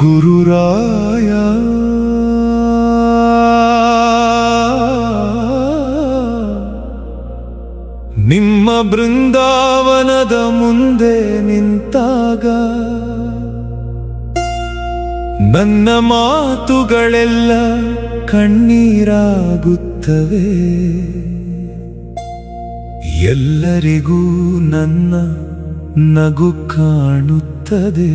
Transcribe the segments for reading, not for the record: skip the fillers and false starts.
ಗುರುರಾಯ ನಿಮ್ಮ ಬೃಂದಾವನದ ಮುಂದೆ ನಿಂತಾಗ ನನ್ನ ಮಾತುಗಳೆಲ್ಲ ಕಣ್ಣೀರಾಗುತ್ತವೆ. ಎಲ್ಲರಿಗೂ ನನ್ನ ನಗು ಕಾಣುತ್ತದೆ,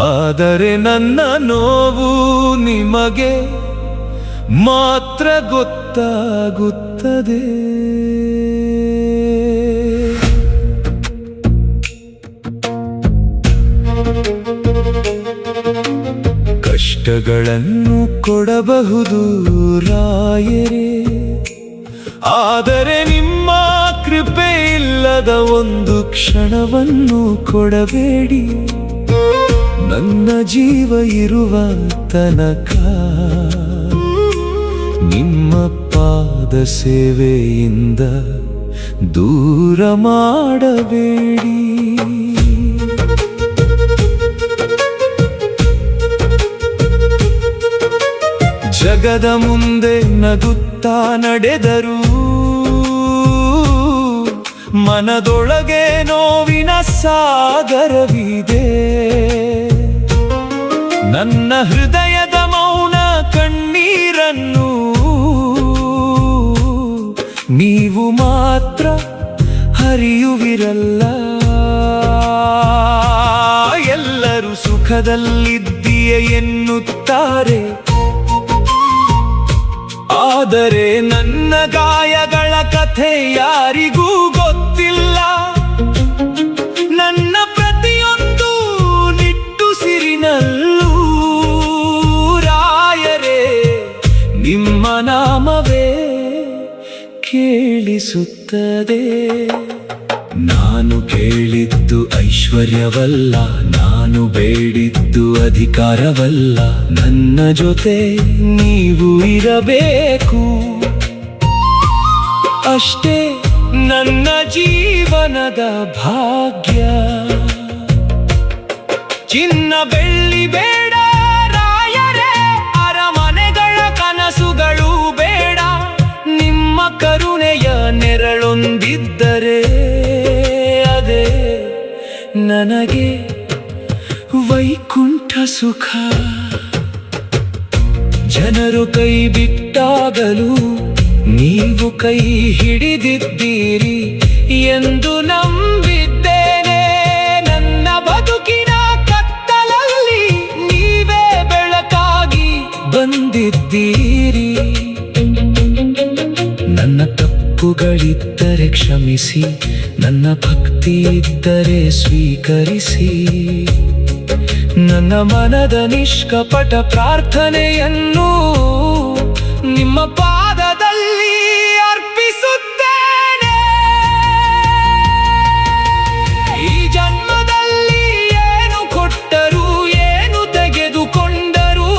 ಆದರೆ ನನ್ನ ನೋವು ನಿಮಗೆ ಮಾತ್ರ ಗೊತ್ತಾಗುತ್ತದೆ. ಕಷ್ಟಗಳನ್ನು ಕೊಡಬಹುದು ರಾಯರೇ, ಆದರೆ ನಿಮ್ಮ ಕೃಪೆ ಇಲ್ಲದ ಒಂದು ಕ್ಷಣವನ್ನು ಕೊಡಬೇಡಿ. ನನ್ನ ಜೀವ ಇರುವ ತನಕ ನಿಮ್ಮ ಪಾದ ಸೇವೆಯಿಂದ ದೂರ ಮಾಡಬೇಡಿ. ಜಗದ ಮುಂದೆ ನಗುತ್ತಾ ನಡೆದರು, ಮನದೊಳಗೆ ನೋವಿನ ಸಾಗರವಿದೆ. ನನ್ನ ಹೃದಯದ ಮೌನ ಕಣ್ಣೀರನ್ನು ನೀವು ಮಾತ್ರ ಹರಿಯುವಿರಲ್ಲ. ಎಲ್ಲರೂ ಸುಖದಲ್ಲಿದ್ದೀಯೆ ಎನ್ನುತ್ತಾರೆ, ಆದರೆ ನನ್ನ ಗಾಯಗಳ ಕಥೆ ಯಾರಿಗೂ ಗೊತ್ತಿಲ್ಲ. ನನ್ನ ಪ್ರತಿಯೊಂದು ನಿಟ್ಟುಸಿರಿನಲ್ಲೂ ರಾಯರೇ ನಿಮ್ಮ ನಾಮವೇ ಕೇಳಿಸುತ್ತದೆ. ನಾನು ಕೇಳಿದ್ದು ಐಶ್ವರ್ಯವಲ್ಲ, ನಾನು ಬೇಡಿದ್ದು ಅಧಿಕಾರವಲ್ಲ. ನನ್ನ ಜೊತೆ ನೀವು ಇರಬೇಕು, ಅಷ್ಟೇ ನನ್ನ ಜೀವನದ ಭಾಗ್ಯ. ಚಿನ್ನ ಬೆಳ್ಳಿ ಬೇಡ ರಾಯರೇ, ಅರಮನೆಗಳ ಕನಸುಗಳು ಬೇಡ. ನಿಮ್ಮ ಕರುಣೆಯ ನೆರಳೊಂದಿದ್ದರೆ ಅದೇ ನನಗೆ ವೈಕುಂಠ ಸುಖ. ಜನರು ಕೈ ಬಿಟ್ಟಾಗಲೂ ನೀವು ಕೈ ಹಿಡಿದಿದ್ದೀರಿ ಎಂದು ನಂಬಿದ್ದೇನೆ. ನನ್ನ ಬದುಕಿನ ಕತ್ತಲಲ್ಲಿ ನೀವೇ ಬೆಳಕಾಗಿ ಬಂದಿದ್ದೀರಿ. ನನ್ನ ತಪ್ಪುಗಳಿದ್ದರೆ ಕ್ಷಮಿಸಿ, ನನ್ನ ಭಕ್ತಿ ಇದ್ದರೆ ಸ್ವೀಕರಿಸಿ. ನನ್ನ ಮನದ ನಿಷ್ಕಪಟ ಪ್ರಾರ್ಥನೆಯನ್ನು ನಿಮ್ಮ ಪಾದದಲ್ಲಿ ಅರ್ಪಿಸುತ್ತೇನೆ. ಈ ಜನ್ಮದಲ್ಲಿ ಏನು ಕೊಟ್ಟರೂ ಏನು ತೆಗೆದುಕೊಂಡರೂ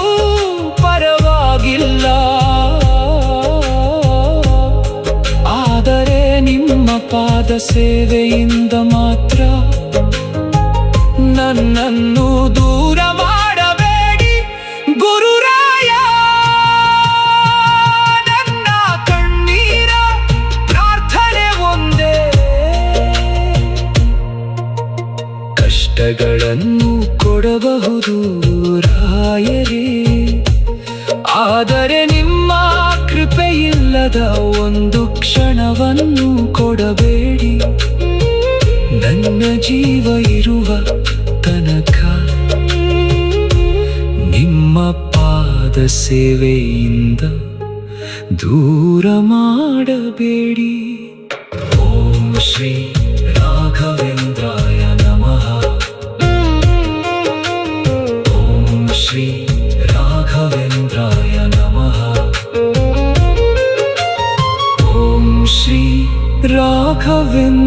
ಪರವಾಗಿಲ್ಲ, ಆದರೆ ನಿಮ್ಮ ಪಾದ ಸೇವೆಯಿಂದ ಮಾತ್ರ ನನ್ನನ್ನು ದೂರ ಮಾಡಬೇಡಿ ಗುರುರಾಯ. ನನ್ನ ಕಣ್ಣೀರ ಪ್ರಾರ್ಥನೆ ಒಂದೇ, ಕಷ್ಟಗಳನ್ನು ಕೊಡಬಹುದು ರಾಯರೇ, ಆದರೆ ನಿಮ್ಮ ಕೃಪೆಯಿಲ್ಲದ ಒಂದು ಕ್ಷಣವನ್ನು ಕೊಡಬೇಡಿ. ನನ್ನ ಜೀವ ಇರುವ ತನಕ ನಿಮ್ಮ ಪಾದ ಸೇವೆಯಿಂದ ದೂರ ಮಾಡಬೇಡಿ. ಓಂ ಶ್ರೀ ರಾಘವೇಂದ್ರಾಯ ನಮಃ. ಓಂ ಶ್ರೀ ರಾಘವೇಂದ್ರಾಯ ನಮಃ. ಓಂ ಶ್ರೀ ರಾಘವೇಂದ್ರ